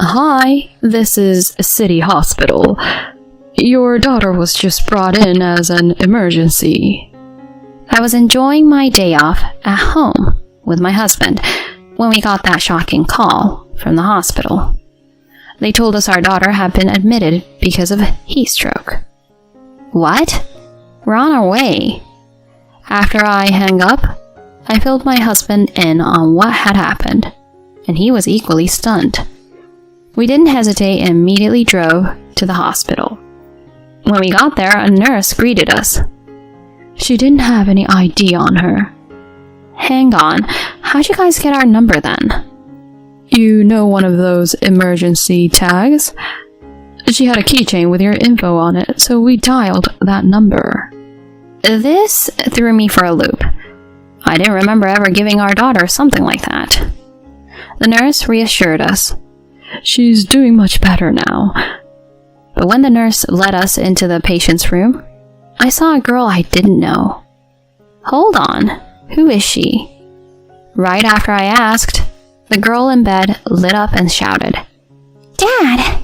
Hi, this is City Hospital. Your daughter was just brought in as an emergency. I was enjoying my day off at home with my husband when we got that shocking call from the hospital. They told us our daughter had been admitted because of heat stroke. What? We're on our way. After I hung up, I filled my husband in on what had happened, and he was equally stunned. We didn't hesitate and immediately drove to the hospital. When we got there, a nurse greeted us. She didn't have any ID on her. Hang on, how'd you guys get our number then? You know one of those emergency tags? She had a keychain with your info on it, so we dialed that number. This threw me for a loop. I didn't remember ever giving our daughter something like that. The nurse reassured us. She's doing much better now. But when the nurse led us into the patient's room, I saw a girl I didn't know. Hold on, who is she? Right after I asked, the girl in bed lit up and shouted, "Dad!"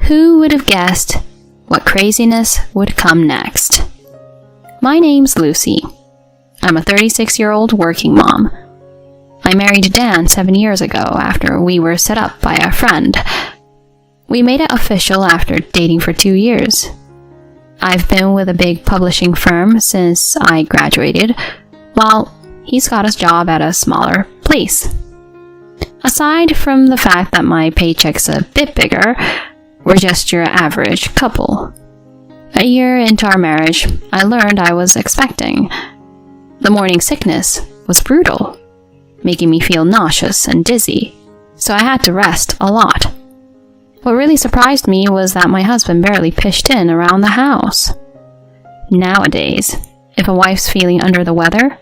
Who would have guessed what craziness would come next? My name's Lucy. I'm a 36-year-old working mom. I married Dan 7 years ago after we were set up by a friend. We made it official after dating for 2 years. I've been with a big publishing firm since I graduated, while he's got a job at a smaller place. Aside from the fact that my paycheck's a bit bigger, we're just your average couple. A year into our marriage, I learned I was expecting. The morning sickness was brutal, making me feel nauseous and dizzy, so I had to rest a lot. What really surprised me was that my husband barely pitched in around the house. Nowadays, if a wife's feeling under the weather,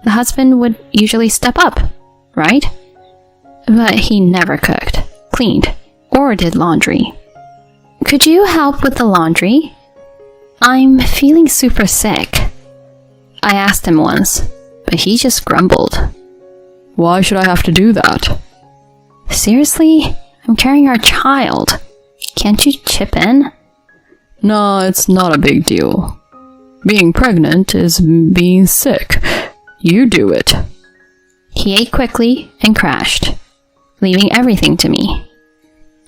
the husband would usually step up, right? But he never cooked, cleaned, or did laundry. "Could you help with the laundry? I'm feeling super sick." I asked him once, but he just grumbled. "Why should I have to do that?" "Seriously? I'm carrying our child. Can't you chip in?" "No, it's not a big deal. Being pregnant is being sick. You do it." He ate quickly and crashed, leaving everything to me.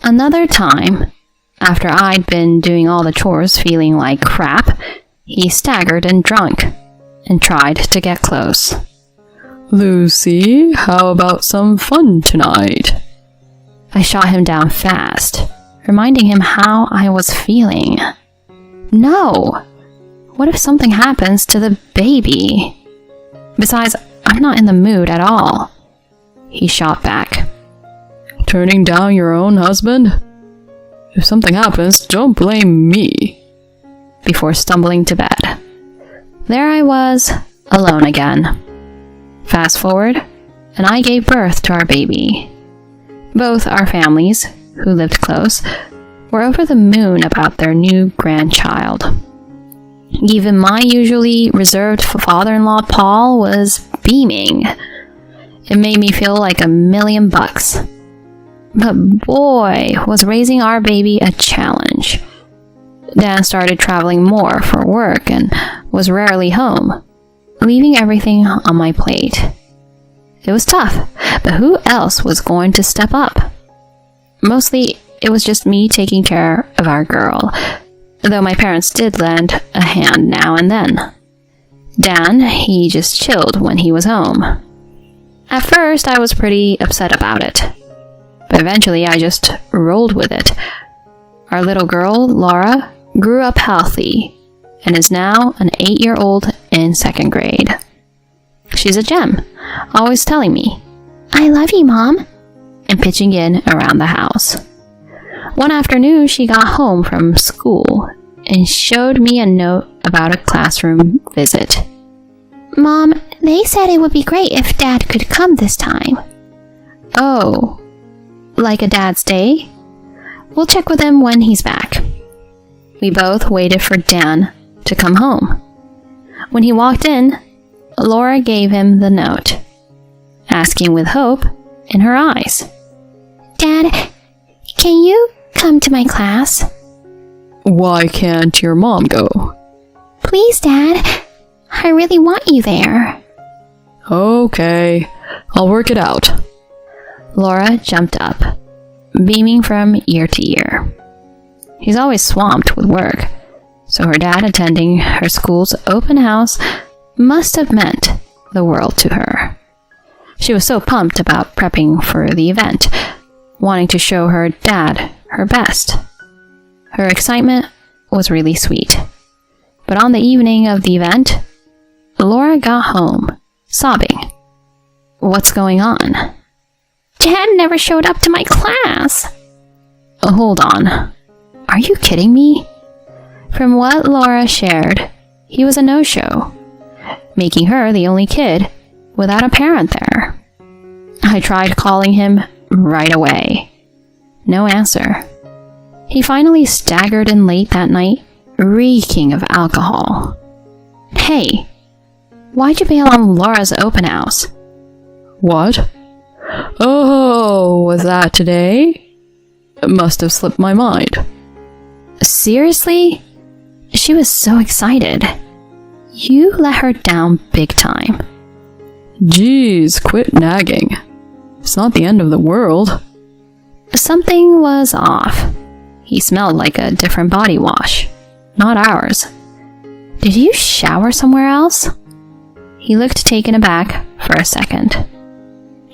Another time, after I'd been doing all the chores feeling like crap, he staggered and drunk and tried to get close. "Lucy, how about some fun tonight?" I shot him down fast, reminding him how I was feeling. No! What if something happens to the baby? Besides, I'm not in the mood at all. He shot back. "Turning down your own husband? If something happens, don't blame me." Before stumbling to bed. There I was, alone again. Fast forward, and I gave birth to our baby. Both our families, who lived close, were over the moon about their new grandchild. Even my usually reserved father-in-law Paul was beaming. It made me feel like $1,000,000. But boy, was raising our baby a challenge. Dan started traveling more for work and was rarely home, leaving everything on my plate. It was tough, but who else was going to step up? Mostly, it was just me taking care of our girl, though my parents did lend a hand now and then. Dan, he just chilled when he was home. At first, I was pretty upset about it, but eventually I just rolled with it. Our little girl, Laura, grew up healthy and is now an 8-year-old in 2nd grade. She's a gem, always telling me, "I love you, Mom," and pitching in around the house. One afternoon, she got home from school and showed me a note about a classroom visit. "Mom, they said it would be great if Dad could come this time." "Oh, like a Dad's Day? We'll check with him when he's back." We both waited for Dan to come home. When he walked in, Laura gave him the note, asking with hope in her eyes, "Dad, Can you come to my class? Why can't your mom go? Please, Dad. I really want you there. Okay, I'll work it out. Laura jumped up, beaming from ear to ear. He's always swamped with work, so her dad attending her school's open house must have meant the world to her. She was so pumped about prepping for the event, wanting to show her dad her best. Her excitement was really sweet. But on the evening of the event, Laura got home, sobbing. What's going on? Dad never showed up to my class. Hold on. Are you kidding me? From what Laura shared, he was a no-show, making her the only kid without a parent there. I tried calling him right away. No answer. He finally staggered in late that night, reeking of alcohol. Hey, why'd you bail on Laura's open house? What? Oh, was that today? It must have slipped my mind. Seriously? She was so excited. You let her down big time. Jeez, quit nagging. It's not the end of the world. Something was off. He smelled like a different body wash, not ours. Did you shower somewhere else? He looked taken aback for a second.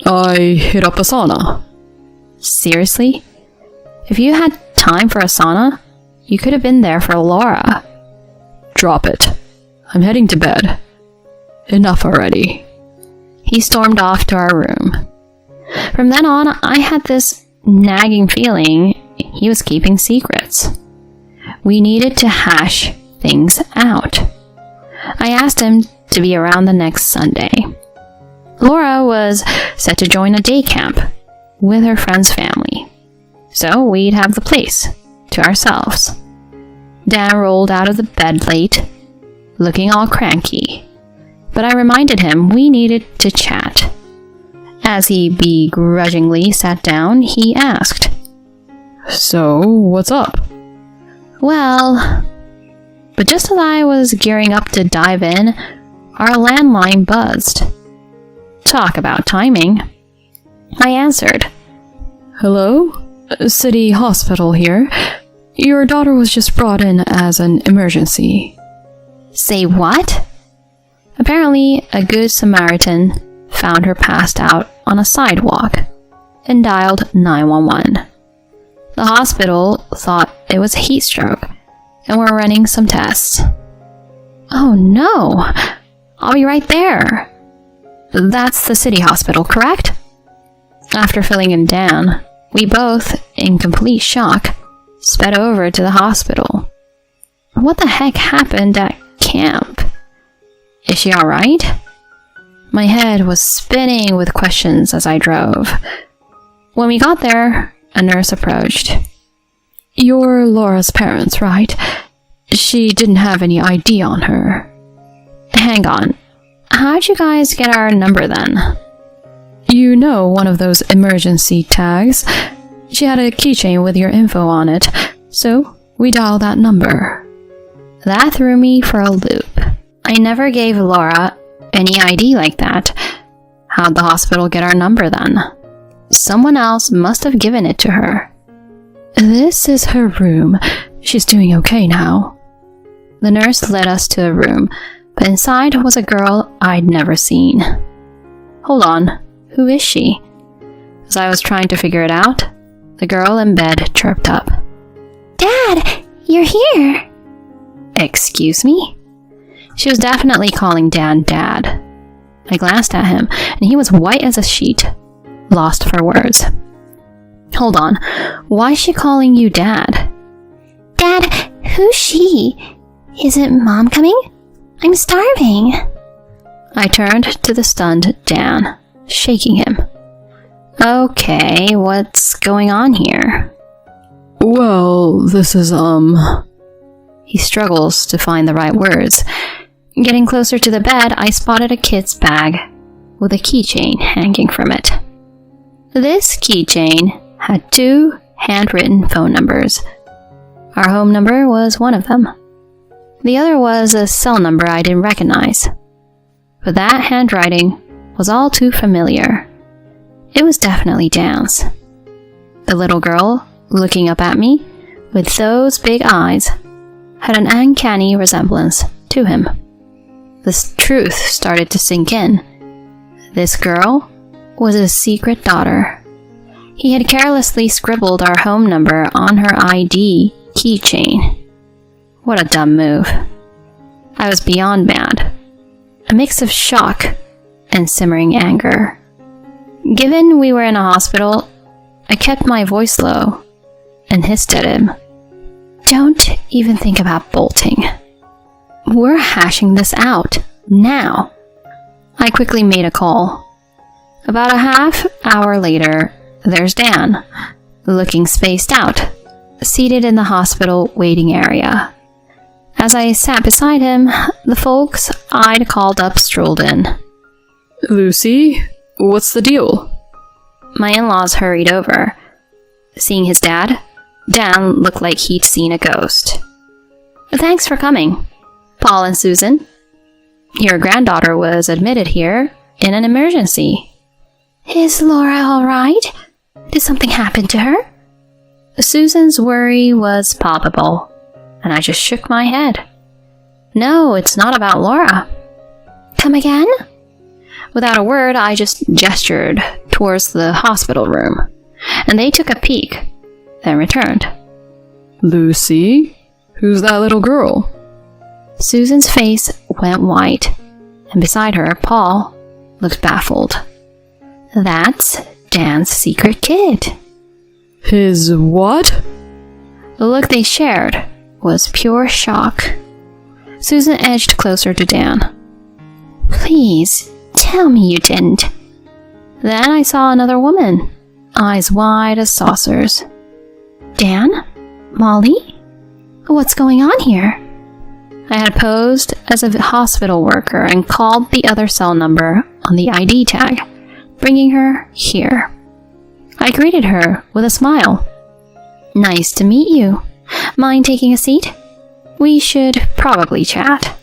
I hit up a sauna. Seriously? If you had time for a sauna, you could have been there for Laura. Drop it. I'm heading to bed. Enough already. He stormed off to our room. From then on, I had this nagging feeling he was keeping secrets. We needed to hash things out. I asked him to be around the next Sunday. Laura was set to join a day camp with her friend's family, so we'd have the place to ourselves. Dan rolled out of the bed late, looking all cranky, but I reminded him we needed to chat. As he begrudgingly sat down, he asked, So, what's up? Well, but just as I was gearing up to dive in, our landline buzzed. Talk about timing. I answered. Hello? City Hospital here. Your daughter was just brought in as an emergency. Say what? Apparently, a good Samaritan found her passed out on a sidewalk and dialed 911. The hospital thought it was a heat stroke and were running some tests. Oh no! I'll be right there. That's the city hospital, correct? After filling in Dan, we both, in complete shock, sped over to the hospital. What the heck happened at camp? Is she alright? My head was spinning with questions as I drove. When we got there, a nurse approached. You're Laura's parents, right? She didn't have any ID on her. Hang on. How'd you guys get our number then? You know, one of those emergency tags. She had a keychain with your info on it, so we dialed that number. That threw me for a loop. I never gave Laura any ID like that. How'd the hospital get our number then? Someone else must have given it to her. This is her room. She's doing okay now. The nurse led us to a room, but inside was a girl I'd never seen. Hold on, who is she? As I was trying to figure it out, the girl in bed chirped up. Dad, you're here! Excuse me? She was definitely calling Dan Dad. I glanced at him, and he was white as a sheet, lost for words. Hold on, why is she calling you Dad? Dad, who's she? Isn't Mom coming? I'm starving. I turned to the stunned Dan, shaking him. Okay, what's going on here? Well, this is, He struggles to find the right words. Getting closer to the bed, I spotted a kid's bag with a keychain hanging from it. This keychain had 2 handwritten phone numbers. Our home number was one of them. The other was a cell number I didn't recognize. But that handwriting was all too familiar. It was definitely Dan's. The little girl, looking up at me with those big eyes, had an uncanny resemblance to him. The truth started to sink in. This girl was his secret daughter. He had carelessly scribbled our home number on her ID keychain. What a dumb move. I was beyond mad. A mix of shock and simmering anger. Given we were in a hospital, I kept my voice low and hissed at him. Don't even think about bolting. We're hashing this out, now. I quickly made a call. About a half hour later, there's Dan, looking spaced out, seated in the hospital waiting area. As I sat beside him, the folks I'd called up strolled in. Lucy, what's the deal? My in-laws hurried over. Seeing his dad, Dan looked like he'd seen a ghost. Thanks for coming, Paul and Susan. Your granddaughter was admitted here in an emergency. Is Laura all right? Did something happen to her? Susan's worry was palpable, and I just shook my head. No, it's not about Laura. Come again? Without a word, I just gestured towards the hospital room, and they took a peek, then returned. Lucy? Who's that little girl? Susan's face went white, and beside her, Paul looked baffled. That's Dan's secret kid. His what? The look they shared was pure shock. Susan edged closer to Dan. Please, tell me you didn't. Then I saw another woman, eyes wide as saucers. Dan? Molly? What's going on here? I had posed as a hospital worker and called the other cell number on the ID tag, bringing her here. I greeted her with a smile. Nice to meet you. Mind taking a seat? We should probably chat.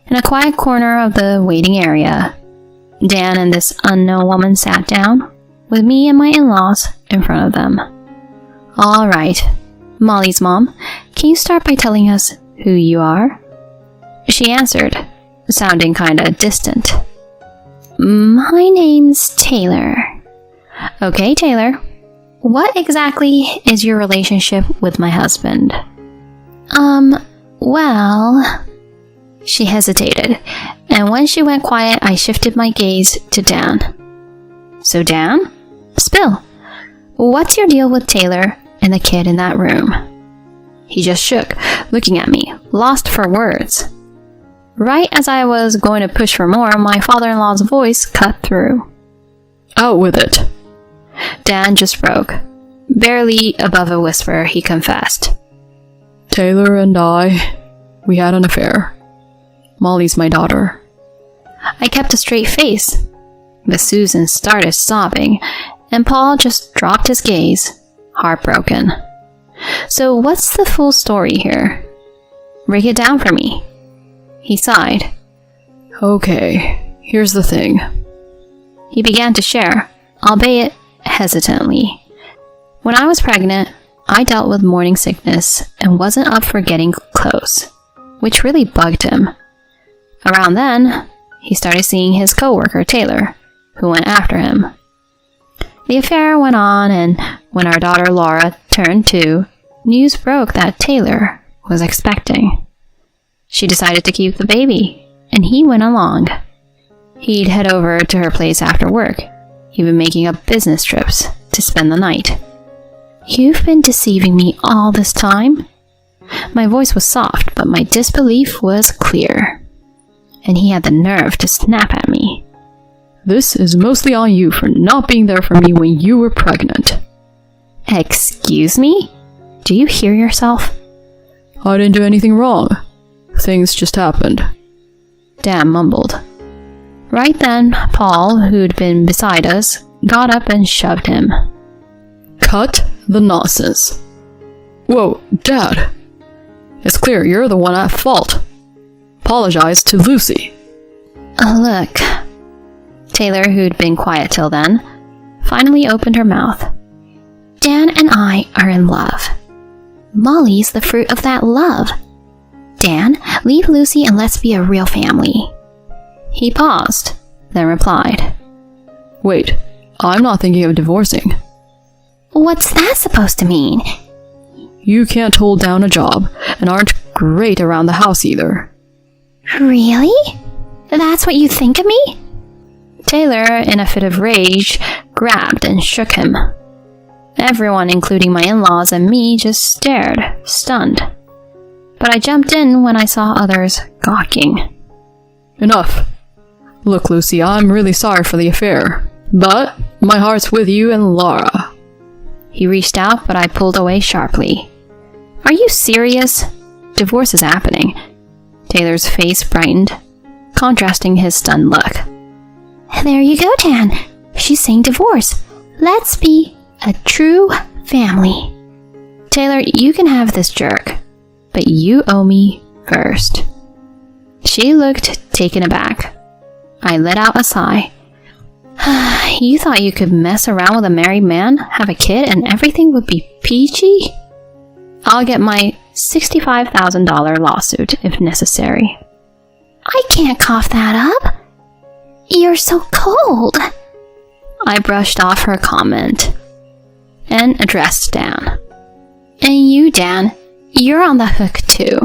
In a quiet corner of the waiting area, Dan and this unknown woman sat down, with me and my in-laws in front of them. All right, Molly's mom, can you start by telling us who you are? She answered, sounding kinda distant. My name's Taylor. Okay, Taylor. What exactly is your relationship with my husband? Well... She hesitated, and when she went quiet, I shifted my gaze to Dan. So Dan? Spill. What's your deal with Taylor and the kid in that room? He just shook, looking at me, lost for words. Right as I was going to push for more, my father-in-law's voice cut through. Out with it. Dan just broke. Barely above a whisper, he confessed. Taylor and we had an affair. Molly's my daughter. I kept a straight face, but Susan started sobbing, and Paul just dropped his gaze, heartbroken. So what's the full story here? Break it down for me. He sighed. Okay, here's the thing. He began to share, albeit hesitantly. When I was pregnant, I dealt with morning sickness and wasn't up for getting close, which really bugged him. Around then, he started seeing his coworker Taylor, who went after him. The affair went on, and when our daughter Laura turned 2, news broke that Taylor was expecting. She decided to keep the baby, and he went along. He'd head over to her place after work, even making up business trips to spend the night. You've been deceiving me all this time? My voice was soft, but my disbelief was clear. And he had the nerve to snap at me. This is mostly on you for not being there for me when you were pregnant. Excuse me? Do you hear yourself? I didn't do anything wrong. Things just happened. Dan mumbled. Right then, Paul, who'd been beside us, got up and shoved him. Cut The nonsense. Whoa, Dad. It's clear you're the one at fault. Apologize to Lucy. Look. Taylor, who'd been quiet till then, finally opened her mouth. Dan and I are in love. Molly's the fruit of that love. Dan, leave Lucy and let's be a real family. He paused, then replied. Wait, I'm not thinking of divorcing. What's that supposed to mean? You can't hold down a job, and aren't great around the house either. Really? That's what you think of me? Taylor, in a fit of rage, grabbed and shook him. Everyone, including my in-laws and me, just stared, stunned. But I jumped in when I saw others gawking. Enough. Look, Lucy, I'm really sorry for the affair, but my heart's with you and Laura. He reached out, but I pulled away sharply. Are you serious? Divorce is happening. Taylor's face brightened, contrasting his stunned look. There you go, Dan. She's saying divorce. Let's be a true family. Taylor, you can have this jerk, but you owe me first. She looked taken aback. I let out a sigh. You thought you could mess around with a married man, have a kid, and everything would be peachy? I'll get my $65,000 lawsuit if necessary. I can't cough that up. You're so cold. I brushed off her comment and addressed Dan. And you, Dan, you're on the hook too.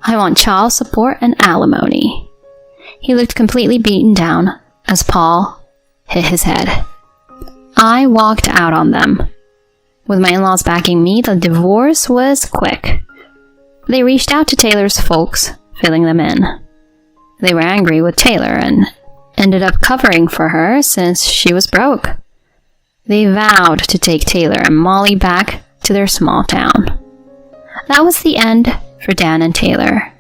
I want child support and alimony. He looked completely beaten down as Paul hit his head. I walked out on them. With my in-laws backing me, the divorce was quick. They reached out to Taylor's folks, filling them in. They were angry with Taylor and ended up covering for her since she was broke. They vowed to take Taylor and Molly back to their small town. That was the end for Dan and Taylor.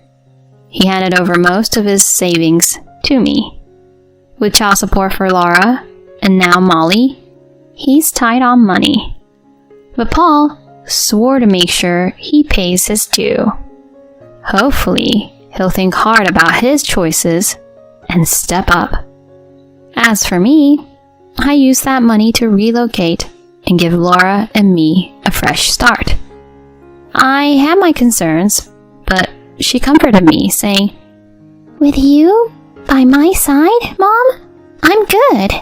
He handed over most of his savings to me. With child support for Laura, and now Molly, he's tight on money. But Paul swore to make sure he pays his due. Hopefully, he'll think hard about his choices and step up. As for me, I used that money to relocate and give Laura and me a fresh start. I had my concerns, but she comforted me, saying, "With you by my side, Mom, I'm good."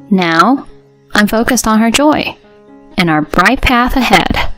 Now, I'm focused on her joy and our bright path ahead.